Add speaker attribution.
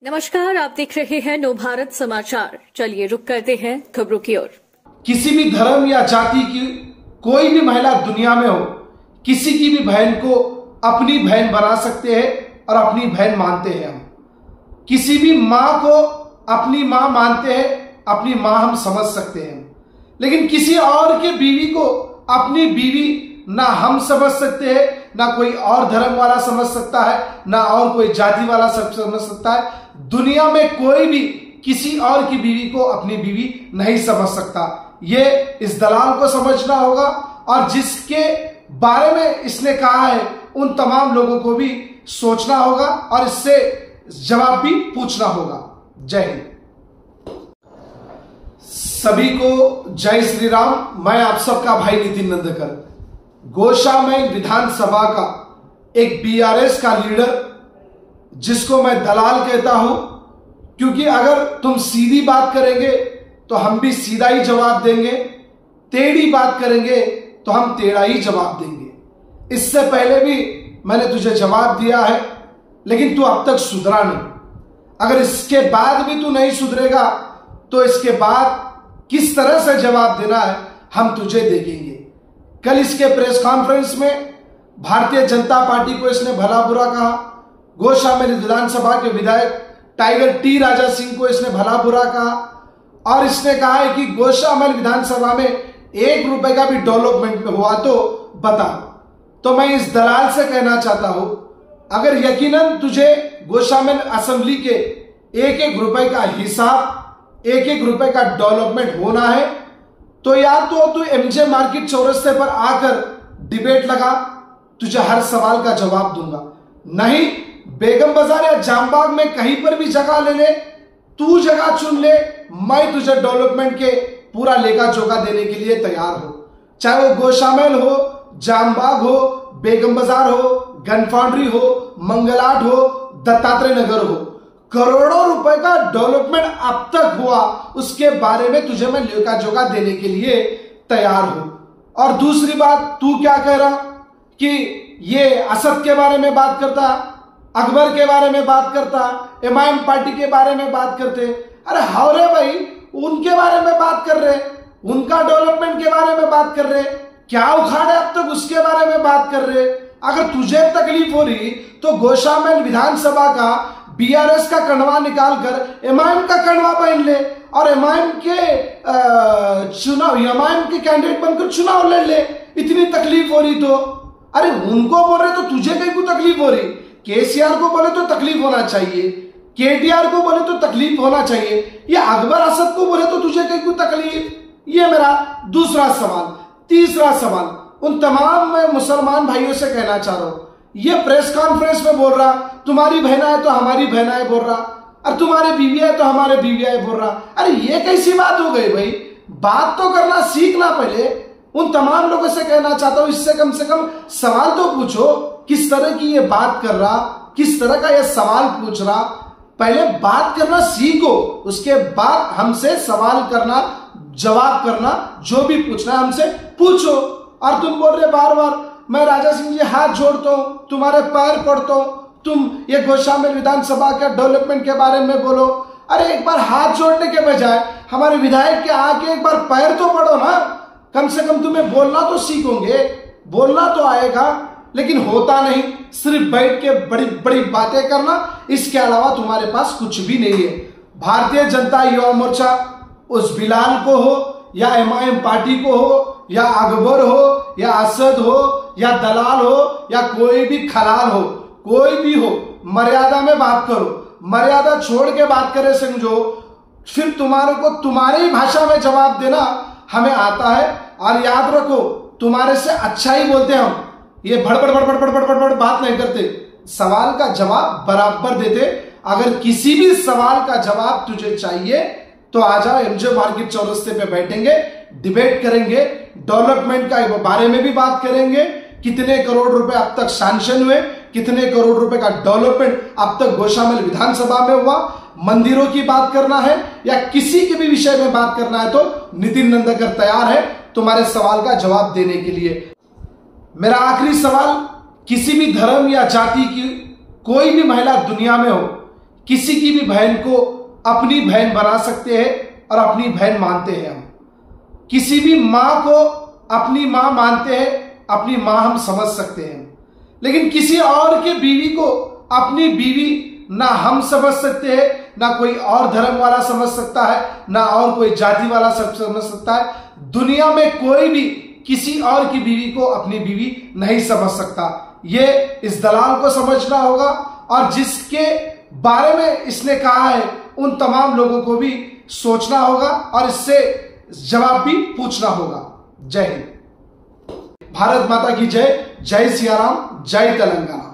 Speaker 1: नमस्कार, आप देख रहे हैं नव भारत समाचार। चलिए रुक करते हैं खबरों की ओर।
Speaker 2: किसी भी धर्म या जाति की कोई भी महिला दुनिया में हो, किसी की भी बहन को अपनी बहन बना सकते हैं और अपनी बहन मानते हैं। हम किसी भी माँ को अपनी माँ मानते हैं, अपनी माँ हम समझ सकते हैं। लेकिन किसी और के बीवी को अपनी बीवी ना हम समझ सकते हैं, ना कोई और धर्म वाला समझ सकता है, ना और कोई जाति वाला समझ सकता है। दुनिया में कोई भी किसी और की बीवी को अपनी बीवी नहीं समझ सकता। ये इस दलाल को समझना होगा और जिसके बारे में इसने कहा है उन तमाम लोगों को भी सोचना होगा और इससे जवाब भी पूछना होगा। जय हिंद। सभी को जय श्री राम। मैं आप सबका भाई नितिन नंदकर। गोशामैल विधानसभा का एक बीआरएस का लीडर, जिसको मैं दलाल कहता हूं, क्योंकि अगर तुम सीधी बात करेंगे तो हम भी सीधा ही जवाब देंगे, टेढ़ी बात करेंगे तो हम टेढ़ा ही जवाब देंगे। इससे पहले भी मैंने तुझे जवाब दिया है, लेकिन तू अब तक सुधरा नहीं। अगर इसके बाद भी तू नहीं सुधरेगा तो इसके बाद किस तरह से जवाब देना है हम तुझे देखेंगे। कल इसके प्रेस कॉन्फ्रेंस में भारतीय जनता पार्टी को इसने भला बुरा कहा। गोशामैल विधानसभा के विधायक टाइगर टी राजा सिंह को इसने भला बुरा कहा और इसने कहा है कि गोशामैल विधानसभा में 1 रुपए का भी डेवलपमेंट हुआ तो बता। तो मैं इस दलाल से कहना चाहता हूं, अगर यकीनन तुझे गोशामैल असेंबली के 1-1 रुपए का हिसाब, 1-1 रुपए का डेवलपमेंट होना है तो या तो तू एमजे मार्केट चौरस्ते पर आकर डिबेट लगा, तुझे हर सवाल का जवाब दूंगा। नहीं, बेगम बाजार या जामबाग में कहीं पर भी जगह ले ले, तू जगह चुन ले, मैं तुझे डेवलपमेंट के पूरा लेखा जोखा देने के लिए तैयार हूं। चाहे वो गोशामैल हो, जामबाग हो, बेगम बाजार हो, गन फाउंड्री हो, मंगलाट हो, दत्तात्रेय नगर हो, करोड़ों रुपए का डेवलपमेंट अब तक हुआ, उसके बारे में तुझे मैं लेखा जोखा देने के लिए तैयार हूं। और दूसरी बात, तू क्या कह रहा कि ये असद के बारे में बात करता, अकबर के बारे में बात करता, एमआईएम पार्टी के बारे में बात करते। अरे हावरे भाई, उनके बारे में बात कर रहे, उनका डेवलपमेंट के बारे में बात कर रहे, क्या उखाड़े अब तक उसके बारे में बात कर रहे। अगर तुझे तकलीफ हो रही तो गोशामैल विधानसभा का बीआरएस का कड़वा निकाल कर एमआईएम का कड़वा पहन ले और एमआईएम के कैंडिडेट बनकर चुनाव लड़ ले। इतनी तकलीफ हो रही तो अरे उनको बोल रहे तो तुझे कहीं को तकलीफ हो रही। केसीआर को बोले तो तकलीफ होना चाहिए, केटीआर को बोले तो तकलीफ होना चाहिए, या अकबर असद को बोले तो तुझे कहीं को तकलीफ। ये मेरा दूसरा सवाल। तीसरा सवाल, उन तमाम मैं मुसलमान भाइयों से कहना चाह रहा हूं, ये प्रेस कॉन्फ्रेंस में बोल रहा तुम्हारी बहना है तो हमारी बहना है बोल रहा, और तुम्हारे बीवी है तो हमारे बीवी है बोल रहा। अरे ये कैसी बात हो गई भाई? बात तो करना सीखना। पहले उन तमाम लोगों से कहना चाहता हूं, इससे कम से कम सवाल तो पूछो, किस तरह की ये बात कर रहा, किस तरह का ये सवाल पूछ रहा। पहले बात करना सीखो, उसके बाद हमसे सवाल करना, जवाब करना, जो भी पूछना है हमसे पूछो। और तुम बोल रहे बार बार मैं राजा सिंह जी हाथ जोड़ता हूं, तुम्हारे पैर पड़ता हूं, तुम ये गोशामैल विधानसभा के डेवलपमेंट के बारे में बोलो। अरे एक बार हाथ जोड़ने के बजाय हमारे विधायक के आके एक बार पैर तो पड़ो ना। कम से कम तुम्हें बोलना तो सीखोगे, बोलना तो आएगा, लेकिन होता नहीं। सिर्फ बैठ के बड़ी बड़ी बातें करना, इसके अलावा तुम्हारे पास कुछ भी नहीं है। भारतीय जनता युवा मोर्चा उस बिलाल को हो या एमआईएम पार्टी को हो या अकबर हो या असद हो या दलाल हो या कोई भी खलाल हो, कोई भी हो, मर्यादा में बात करो। मर्यादा छोड़ के बात करे समझो, फिर तुम्हारे को तुम्हारी ही भाषा में जवाब देना हमें आता है। और याद रखो, तुम्हारे से अच्छा ही बोलते हम, ये भड़बड़ भड़बड़ भड़बड़ भड़बड़ बात नहीं करते, सवाल का जवाब बराबर देते। अगर किसी भी सवाल का जवाब तुझे चाहिए तो आ जाओ, एमजे मार्केट चौरस्ते पे बैठेंगे, डिबेट करेंगे, डेवलपमेंट का बारे में भी बात करेंगे, कितने करोड़ रुपए अब तक सैंक्शन हुए, कितने करोड़ रुपए का डेवलपमेंट अब तक गोशामैल विधानसभा में हुआ। मंदिरों की बात करना है या किसी के भी विषय में बात करना है तो नितिन नंदकर तैयार है तुम्हारे सवाल का जवाब देने के लिए। मेरा आखिरी सवाल, किसी भी धर्म या जाति की कोई भी महिला दुनिया में हो, किसी की भी बहन को अपनी बहन बना सकते हैं और अपनी बहन मानते हैं हम। किसी भी मां को अपनी मां मानते हैं, अपनी मां हम समझ सकते हैं। लेकिन किसी और के बीवी को अपनी बीवी ना हम समझ सकते हैं, ना कोई और धर्म वाला समझ सकता है, ना और कोई जाति वाला समझ सकता है। दुनिया में कोई भी किसी और की बीवी को अपनी बीवी नहीं समझ सकता। ये इस दलाल को समझना होगा और जिसके बारे में इसने कहा है उन तमाम लोगों को भी सोचना होगा और इससे जवाब भी पूछना होगा। जय हिंद। भारत माता की जय। जय सिया राम। जय तेलंगाना।